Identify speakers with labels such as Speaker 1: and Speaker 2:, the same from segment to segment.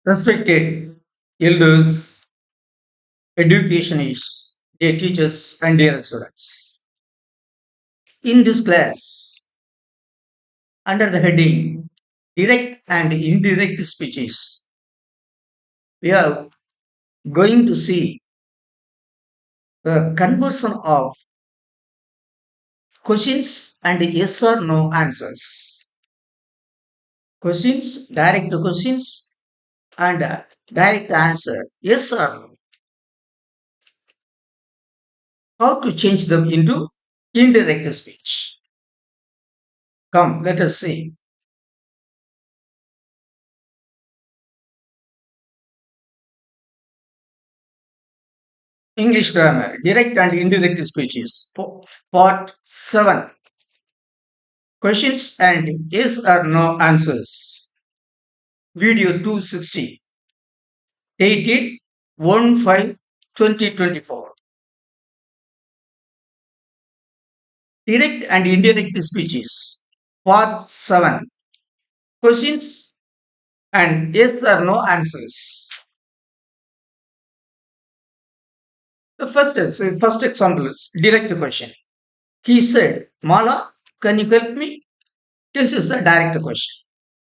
Speaker 1: Respected elders, educationists, dear teachers, and dear students. In this class, under the heading Direct and Indirect Speeches, we are going to see the conversion of questions and yes or no answers. Questions, direct questions, and direct answer, yes or no. How to change them into indirect speech. Come, let us see. English grammar, direct and indirect speeches. Part 7. Questions and yes or no answers. Video 260. Dated 1/5/2024. Direct and indirect speeches. Part 7. Questions and yes or no answers. The first example is direct question. He said, Mala, can you help me? This is the direct question.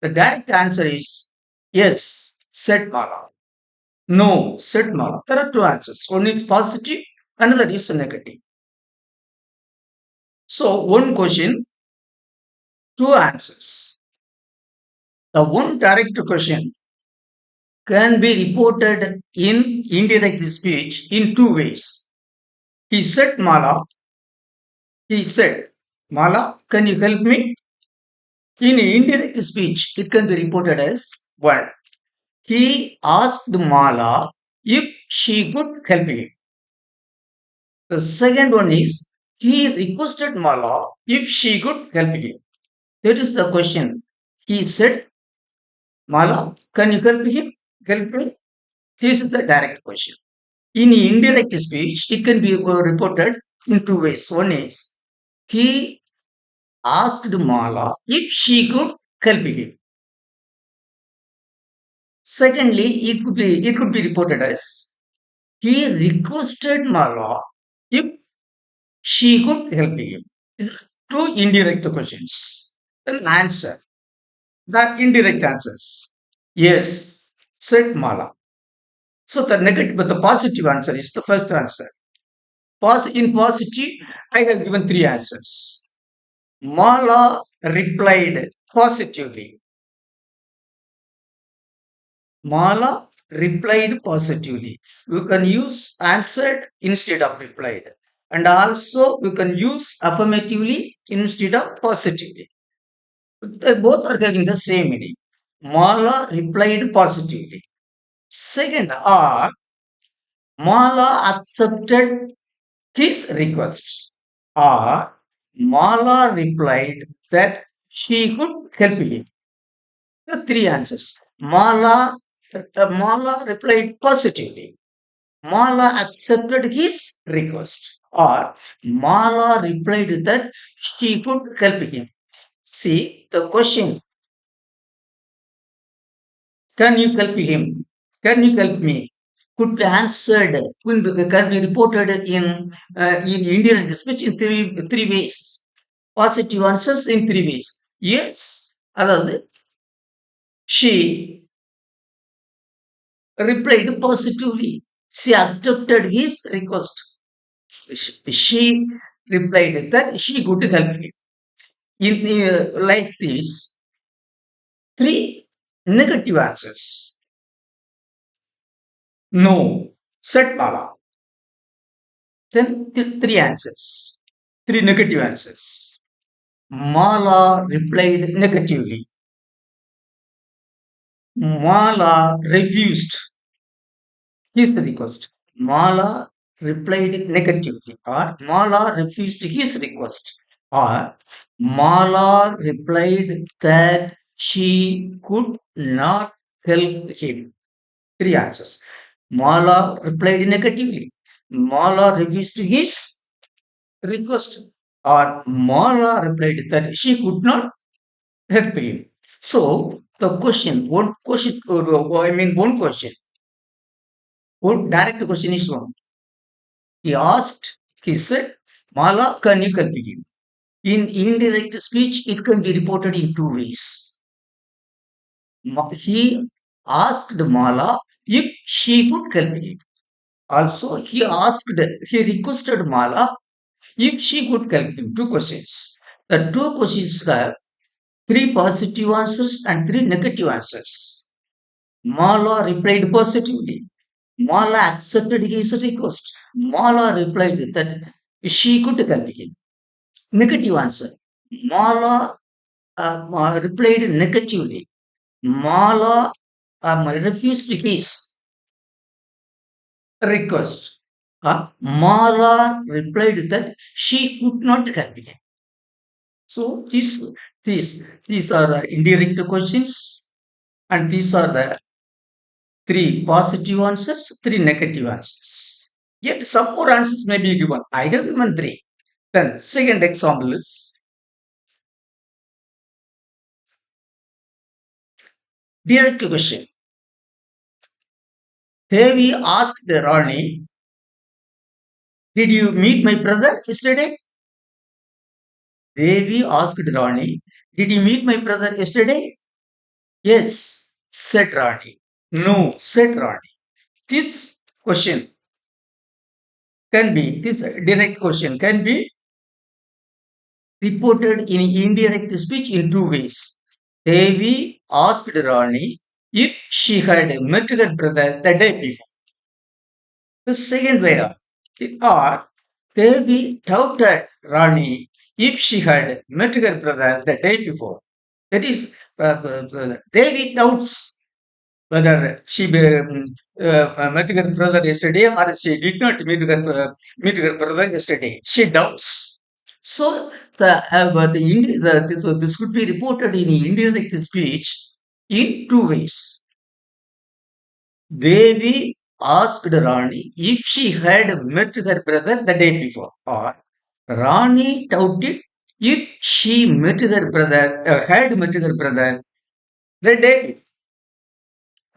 Speaker 1: The direct answer is yes, said Mala. No, said Mala. There are two answers. One is positive, another is negative. So, one question, two answers. The one direct question can be reported in indirect speech in two ways. He said, he said, Mala, can you help me? In indirect speech, it can be reported as one. He asked Mala if she could help him. The second one is he requested Mala if she could help him. That is the question. He said, Mala, can you help him? Help me? This is the direct question. In indirect speech, it can be reported in two ways. One is he asked Mala if she could help him. Secondly, it could be reported as he requested Mala if she could help him. These two indirect questions. Then answer. The indirect answers. Yes, said Mala. So the negative, but the positive answer is the first answer. In positive, I have given three answers. Mala replied positively. Mala replied positively. You can use answered instead of replied. And also you can use affirmatively instead of positively. They both are having the same meaning. Mala replied positively. Second are Mala accepted his request. Or Mala replied that she could help him. The three answers. Mala replied positively. Mala accepted his request. Or Mala replied that she could help him. See the question. Can you help him? Can you help me? Could be answered, can be reported in Indian speech in three ways. Positive answers in three ways. Yes, அதாவது she replied positively. She accepted his request. She replied that she could help him. In like this, three negative answers. No, said Bala. Then three answers. Three negative answers. Mala replied negatively. Mala refused his request. Mala replied negatively, or Mala refused his request, or Mala replied that she could not help him. Three answers. Mala replied negatively. Mala refused his request, or Mala replied that she could not help him. So, The question, one question, one direct question is wrong. He asked, he said, Mala, can you help him? In indirect speech, it can be reported in two ways. He asked Mala if she could help him. Also, he requested Mala if she could help him. Two questions. The two questions have three positive answers and three negative answers. Mala replied positively. Mala accepted his request. Mala replied that she could help him. Negative answer. Mala replied negatively. Mala refused his request. Mala replied that she could not help him. So these are the indirect questions, and these are the three positive answers, three negative answers. Yet some more answers may be given. I have given three. Then second example is direct question. Devi asked the Rani, "Did you meet my brother yesterday?" Devi asked Rani, "Did you meet my brother yesterday?" Yes, said Rani. No, said Rani. This question this direct question can be reported in indirect speech in two ways. Devi asked Rani if she had met her brother the day before. The second way of it, or Devi doubted Rani if she had met her brother the day before. That is, Devi doubts whether she met her brother yesterday or she did not meet her brother yesterday. She doubts. So this could be reported in indirect speech in two ways. Devi asked Rani if she had met her brother the day before, or Rani doubted if she met her brother, had met her brother the day before.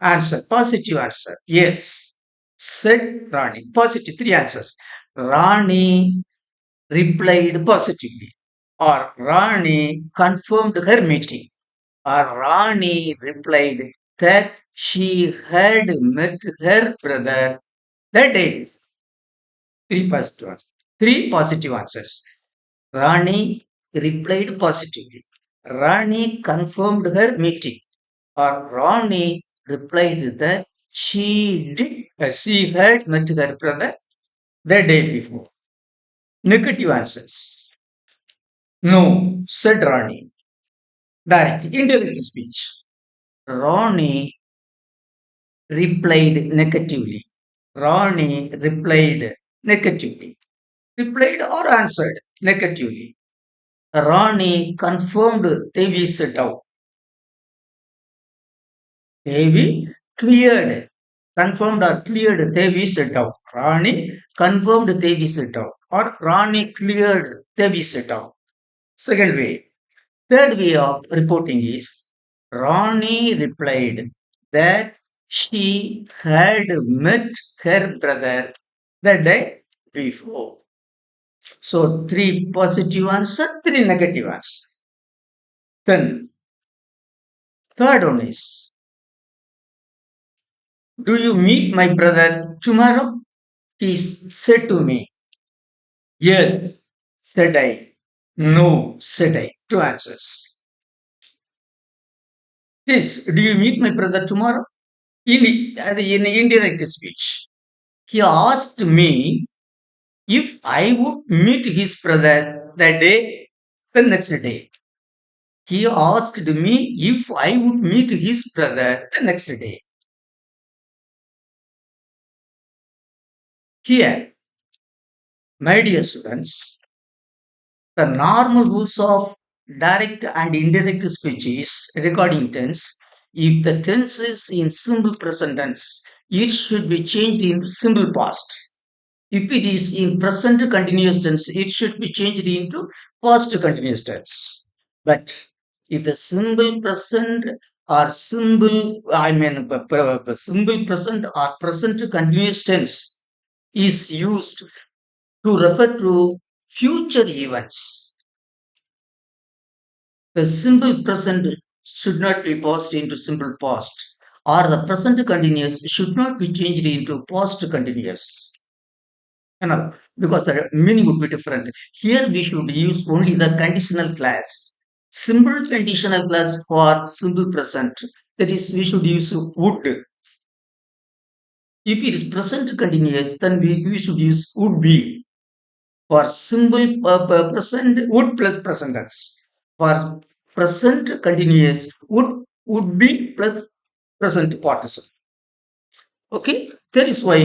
Speaker 1: Answer, positive answer. Yes, said Rani. Positive, three answers. Rani replied positively, or Rani confirmed her meeting, or Rani replied that she had met her brother that day. Three positive answers. Three positive answers. Rani replied positively. Rani confirmed her meeting, or Rani replied that she had met her brother the day before. Negative answers. No, said Rani. Direct, indirect speech. Rani replied negatively. Rani replied negatively. Replied or answered negatively. Rani confirmed Devi's doubt. Devi cleared, confirmed or cleared Devi's doubt. Rani confirmed Devi's doubt, or Rani cleared Devi's doubt. Second way. Third way of reporting is Rani replied that she had met her brother the day before. So three positive answer, three negative answer. Then third one is, do you meet my brother tomorrow? He said to me. Yes, said I. No, said I. Two answers. This, do you meet my brother tomorrow? In indirect speech. He asked me if I would meet his brother that day, the next day. He asked me if I would meet his brother the next day. Here, my dear students, the normal rules of direct and indirect speech is regarding tense. If the tense is in simple present tense, it should be changed into simple past. If it is in present continuous tense, it should be changed into past continuous tense. But if the simple present or simple, I mean, simple present or present continuous tense is used to refer to future events. The simple present should not be passed into simple past, or the present continuous should not be changed into past continuous. Because the meaning would be different. Here we should use only the conditional class. Simple conditional class for simple present. That is, we should use would. If it is present continuous, then we should use would be. For simple present, would plus present tense. For present continuous, would be plus present participle. Okay, that is why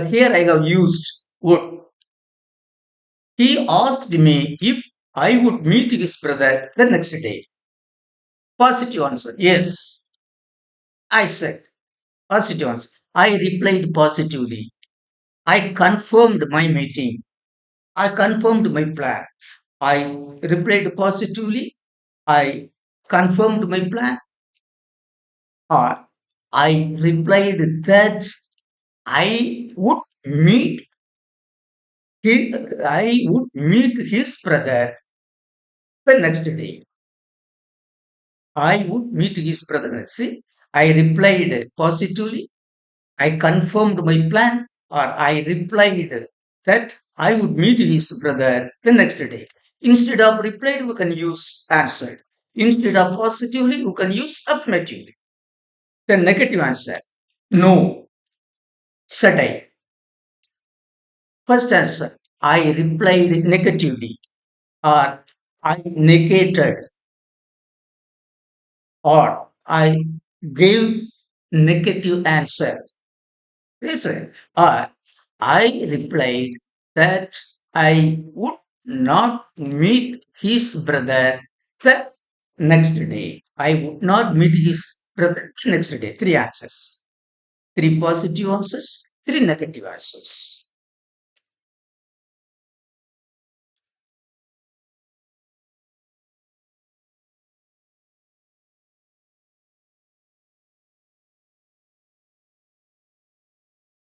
Speaker 1: here I have used would. He asked me if I would meet his brother the next day. Positive answer. Yes, I said. Positive answer. I replied positively. I confirmed my meeting. I confirmed my plan. I replied positively. I confirmed my plan. Or I replied that I would meet I would meet his brother the next day. I would meet his brother. See, I replied positively. I confirmed my plan, or I replied that I would meet his brother the next day. Instead of replied, we can use answered. Instead of positively, we can use affirmatively. The negative answer. No, said I. First answer. I replied negatively, or I negated, or I gave negative answer. Listen, I replied that I would not meet his brother the next day. I would not meet his brother next day. Three answers. Three positive answers, three negative answers.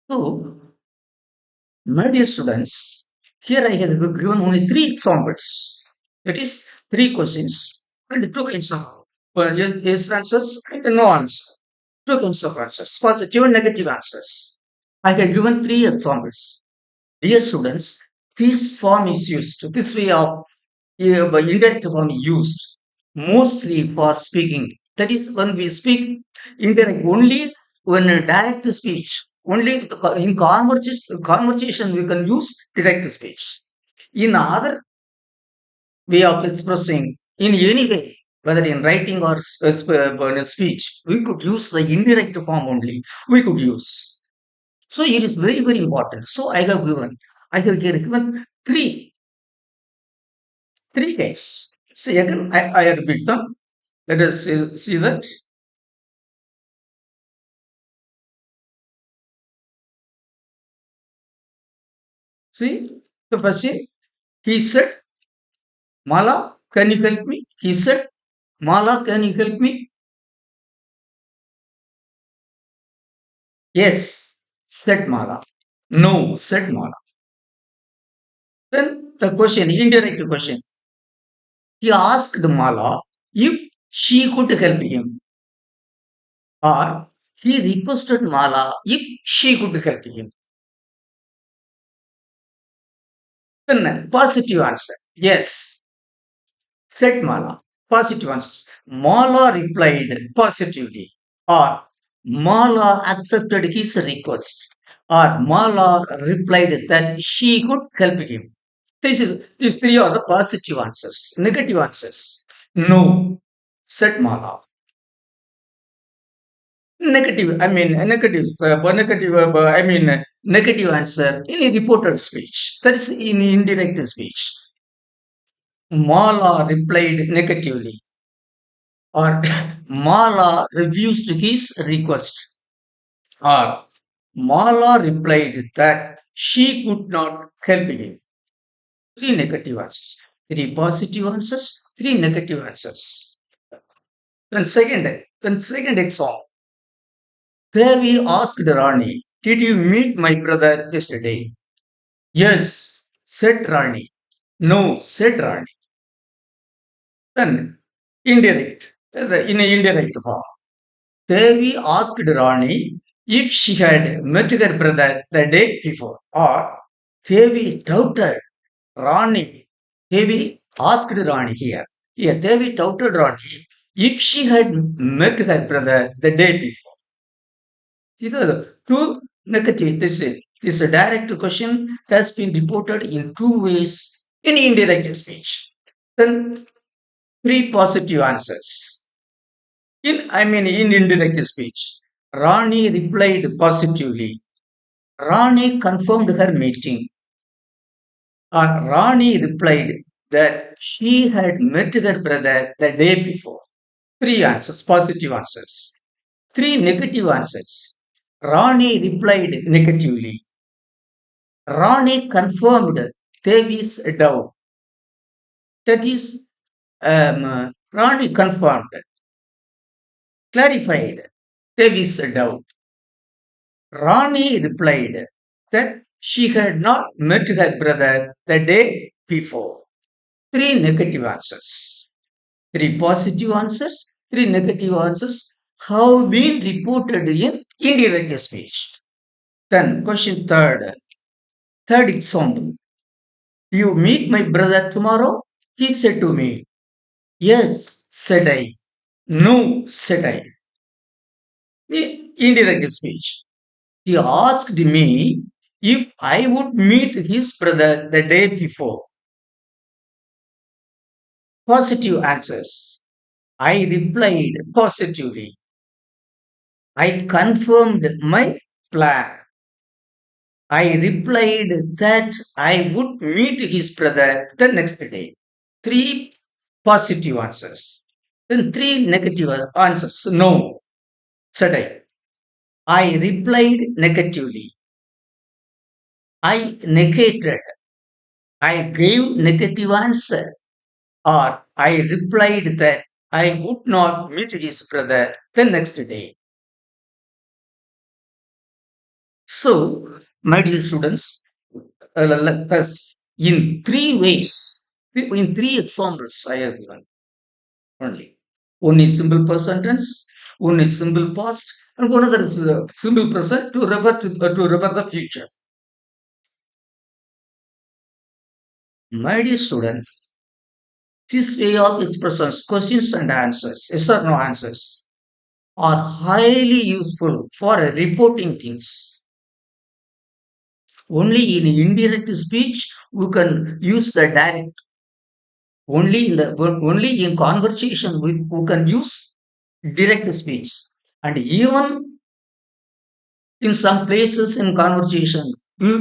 Speaker 1: So, my dear students, here I have given only three examples. That is, three questions and two kinds of yes answers and no answer. Two kinds of answers, positive and negative answers. I have given three examples. Dear students, this form is used, this way of by indirect form used mostly for speaking. That is, when we speak indirect, only when a direct speech, only in conversation we can use direct speech. In other way of expressing, in any way, whether in writing or speech, we could use the indirect form only. We could use. So it is very, very important. So I have given three kinds. See again, I repeat them. Let us see that. See the first thing. He said, Mala, can you help me? He said, Mala, can you help me? Yes, said Mala. No, said Mala. Then the question, indirect question. He asked Mala if she could help him, or he requested Mala if she could help him. Then positive answer. Yes, said Mala. Positive answers. Mala replied positively, or Mala accepted his request, or Mala replied that she could help him. These three are the positive answers. Negative answers. No, said Mala. Negative, I mean, negative answer in a reported speech. That is in indirect speech. Mala replied negatively, or Mala refused his request, or Mala replied that she could not help him. Three negative answers, three positive answers, three negative answers. Then second example. Devi asked Rani, "Did you meet my brother yesterday?" "Yes," said Rani. "No," said Rani. Then indirect, in an indirect form. Devi asked Rani if she had met her brother the day before, or Devi doubted Rani. Devi asked Rani here. Here, Devi doubted Rani if she had met her brother the day before. These are the two negative. This direct question has been reported in two ways in indirect speech. Then three positive answers. In indirect speech, Rani replied positively. Rani confirmed her meeting. Rani replied that she had met her brother the day before. Three answers, positive answers. Three negative answers. Rani replied negatively. Rani confirmed Devi's doubt. That is, Rani confirmed, clarified Devi's doubt. Rani replied that she had not met her brother the day before. Three negative answers. Three positive answers, three negative answers have been reported in indirect speech. Then, question third. Third example. "You meet my brother tomorrow?" He said to me. "Yes," said I. "No," said I. Indirect speech. He asked me if I would meet his brother the day before. Positive answers. I replied positively. I confirmed my plan. I replied that I would meet his brother the next day. Three positive answers. Then three negative answers. No, said I. I replied negatively. I negated. I gave negative answer. Or I replied that I would not meet his brother the next day. So, my dear students, thus in three ways, in three examples I have given only. One is simple present tense, one is simple past, and one other is simple present to refer the future. My dear students, this way of expressions, questions and answers, yes or no answers, are highly useful for reporting things. Only in indirect speech we can use the direct. Only in conversation we can use direct speech, and even in some places in conversation we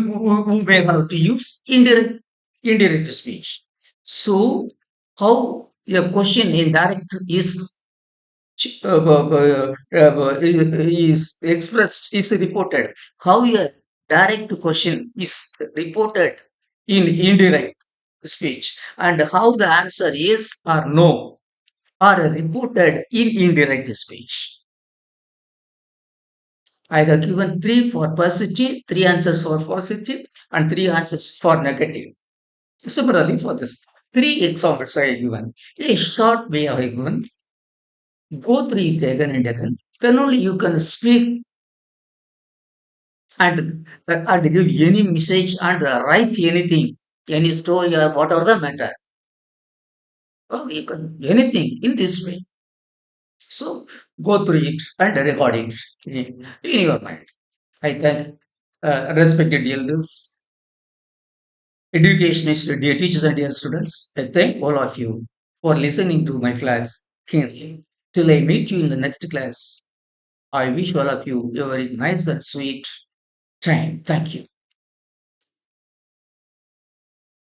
Speaker 1: may have to use indirect speech. So how a question in direct is expressed, is reported, how a direct question is reported in indirect speech, and how the answer is or no are reported in indirect speech. I have given three for positive, three answers for positive, and three answers for negative. Similarly, for this three examples I have given, a short way I have given, go through it again and again. Then only you can speak and give any message and write anything, any story or whatever the matter. Well, you can anything in this way. So go through it and record it in your mind. I thank respected elders, educationists, dear teachers and dear students. I thank all of you for listening to my class keenly. Till I meet you in the next class, I wish all of you a very nice and sweet time. Thank you.